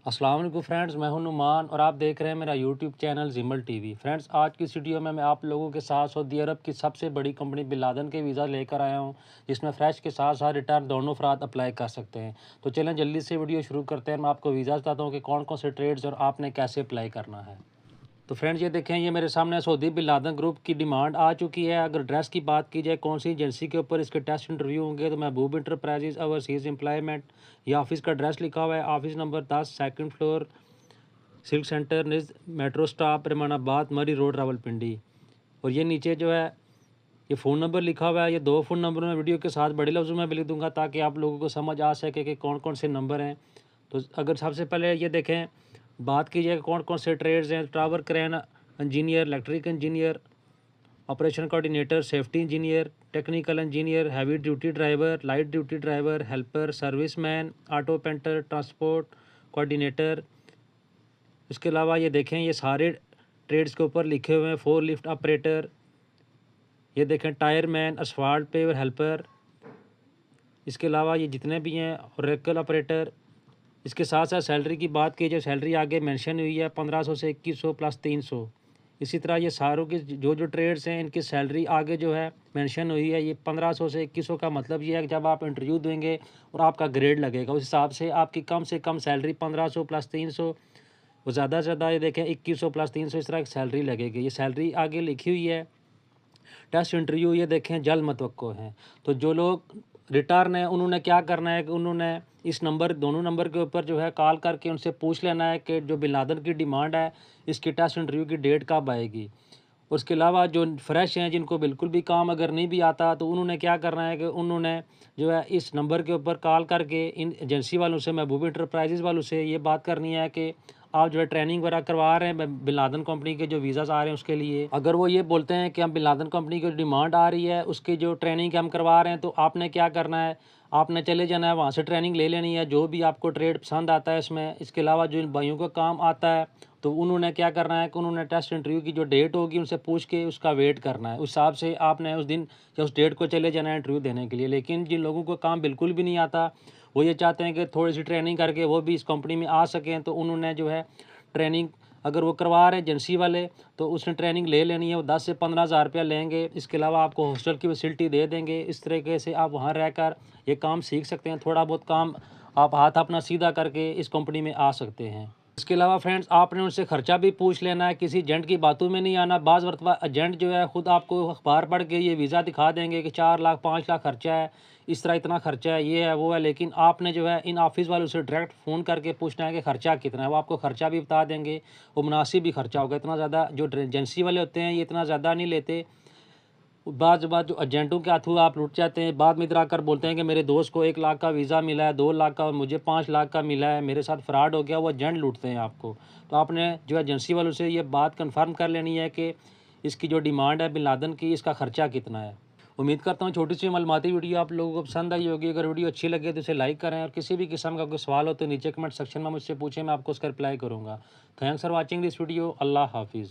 अस्सलाम वालेकुम फ्रेंड्स, मैं हूं नुमान और आप देख रहे हैं मेरा यूट्यूब चैनल जिमल टीवी। फ्रेंड्स, आज की इस वीडियो में मैं आप लोगों के साथ सऊदी अरब की सबसे बड़ी कंपनी बिन लादेन के वीज़ा लेकर आया हूं, जिसमें फ्रेश के साथ साथ रिटर्न दोनों अफराद अप्लाई कर सकते हैं। तो चलें जल्दी से वीडियो शुरू करते हैं। मैं आपको वीज़ा बताता हूँ कि कौन कौन से ट्रेड्स और आपने कैसे अप्लाई करना है। तो फ्रेंड्स, ये देखें, ये मेरे सामने सऊदी बिन लादेन ग्रुप की डिमांड आ चुकी है। अगर ड्रेस की बात की जाए कौन सी एजेंसी के ऊपर इसके टेस्ट इंटरव्यू होंगे, तो महबूब इंटरप्राइजेज ओवरसीज़ एम्प्लॉयमेंट, ये ऑफिस का एड्रेस लिखा हुआ है। Office number 10, second floor, silk centre निज मेट्रो स्टॉप रहमानाबाद मरी रोड रावलपिंडी। और ये नीचे जो है ये फ़ोन नंबर लिखा हुआ है। ये 2 फ़ोन नंबर मैं वीडियो के साथ बड़े लफ्ज़ों में भी लिख दूंगा ताकि आप लोगों को समझ आ सके कि कौन कौन से नंबर हैं। तो अगर सबसे पहले ये देखें, बात की जाए कौन कौन से ट्रेड्स हैं, tower crane engineer, electric engineer, operation coordinator, safety engineer, technical engineer, heavy duty driver, light duty driver, helper, serviceman, auto painter, transport coordinator. इसके अलावा ये देखें, ये सारे ट्रेड्स के ऊपर लिखे हुए हैं। फोर लिफ्ट ऑपरेटर, ये देखें tyre man, asphalt paver helper. इसके अलावा ये जितने भी हैं ओरेकल ऑपरेटर। इसके साथ साथ सैलरी की बात की जाए, सैलरी आगे मेंशन हुई है 1500 से 2100 प्लस 300। इसी तरह ये सारों की जो जो ट्रेड्स हैं इनकी सैलरी आगे जो है मेंशन हुई है। ये 1500 से 2100 का मतलब ये है कि जब आप इंटरव्यू देंगे और आपका ग्रेड लगेगा, उस हिसाब से कम सैलरी 1500 प्लस 300, वो ज़्यादा से ज़्यादा ये देखें 2100 प्लस 300, इस तरह की सैलरी लगेगी। ये सैलरी आगे लिखी हुई है। टेस्ट इंटरव्यू ये देखें जल्द मतवक्को हैं। तो जो लोग रिटर्न है उन्होंने क्या करना है कि उन्होंने इस नंबर, दोनों नंबर के ऊपर जो है कॉल करके उनसे पूछ लेना है कि जो बिन लादेन की डिमांड है इसकी टेस्ट इंटरव्यू की डेट कब आएगी। उसके अलावा जो फ्रेश हैं, जिनको बिल्कुल भी काम अगर नहीं भी आता, तो उन्होंने क्या करना है कि उन्होंने जो है इस नंबर के ऊपर कॉल करके इन एजेंसी वालों से, महबूब इंटरप्राइजेज़ वालों से ये बात करनी है कि आप जो है ट्रेनिंग वगैरह करवा रहे हैं बिन लादेन कंपनी के जो वीज़ाज़ आ रहे हैं उसके लिए। अगर वो ये बोलते हैं कि हम बिन लादेन कंपनी की डिमांड आ रही है, उसकी जो ट्रेनिंग हम करवा रहे हैं, तो आपने क्या करना है, आपने चले जाना है, वहाँ से ट्रेनिंग ले लेनी है, जो भी आपको ट्रेड पसंद आता है इसमें। इसके अलावा जो इन भाइयों को काम आता है, तो उन्होंने क्या करना है कि उन्होंने टेस्ट इंटरव्यू की जो डेट होगी उनसे पूछ के उसका वेट करना है। उस हिसाब से आपने उस दिन या उस डेट को चले जाना है इंटरव्यू देने के लिए। लेकिन जिन लोगों को काम बिल्कुल भी नहीं आता, वो ये चाहते हैं कि थोड़ी सी ट्रेनिंग करके वो भी इस कंपनी में आ सकें, तो उन्होंने जो है ट्रेनिंग अगर वो करवा रहे हैं एजेंसी वाले, तो उसने ट्रेनिंग ले लेनी है। वो 10 से 15 हज़ार रुपया लेंगे। इसके अलावा आपको हॉस्टल की फैसिलिटी दे देंगे। इस तरीके से आप वहाँ रहकर ये काम सीख सकते हैं। थोड़ा बहुत काम आप हाथ अपना सीधा करके इस कंपनी में आ सकते हैं। इसके अलावा फ्रेंड्स, आपने उनसे ख़र्चा भी पूछ लेना है, किसी एजेंट की बातों में नहीं आना। बाज़ मरतबा एजेंट जो है ख़ुद आपको अखबार पढ़ के ये वीज़ा दिखा देंगे कि 4 लाख 5 लाख खर्चा है, इस तरह इतना खर्चा है, ये है वो है। लेकिन आपने जो है इन ऑफिस वालों से डायरेक्ट फ़ोन करके पूछना है कि ख़र्चा कितना है। वो आपको ख़र्चा भी बता देंगे, वो मुनासिब भी खर्चा होगा। इतना ज़्यादा जो एजेंसी वाले होते हैं ये इतना ज़्यादा नहीं लेते। बाज़ बात जो एजेंटों के हाथों आप लुट जाते हैं, बाद में इधर आकर बोलते हैं कि मेरे दोस्त को 1 लाख का वीज़ा मिला है, 2 लाख का, मुझे 5 लाख का मिला है, मेरे साथ फ्रॉड हो गया। वो एजेंट लूटते हैं आपको। तो आपने जो एजेंसी वालों से ये बात कन्फर्म कर लेनी है कि इसकी जो डिमांड है बिन लादेन की, इसका ख़र्चा कितना है। उम्मीद करता हूँ छोटी सी मालूमाती वीडियो आप लोगों को पसंद आई होगी। अगर वीडियो अच्छी लगे तो इसे लाइक करें, और किसी भी किस्म का कोई सवाल हो तो नीचे कमेंट सेक्शन में मुझसे पूछें, मैं आपको उसका रिप्लाई करूँगा। Thanks for watching this video. अल्लाह हाफिज़।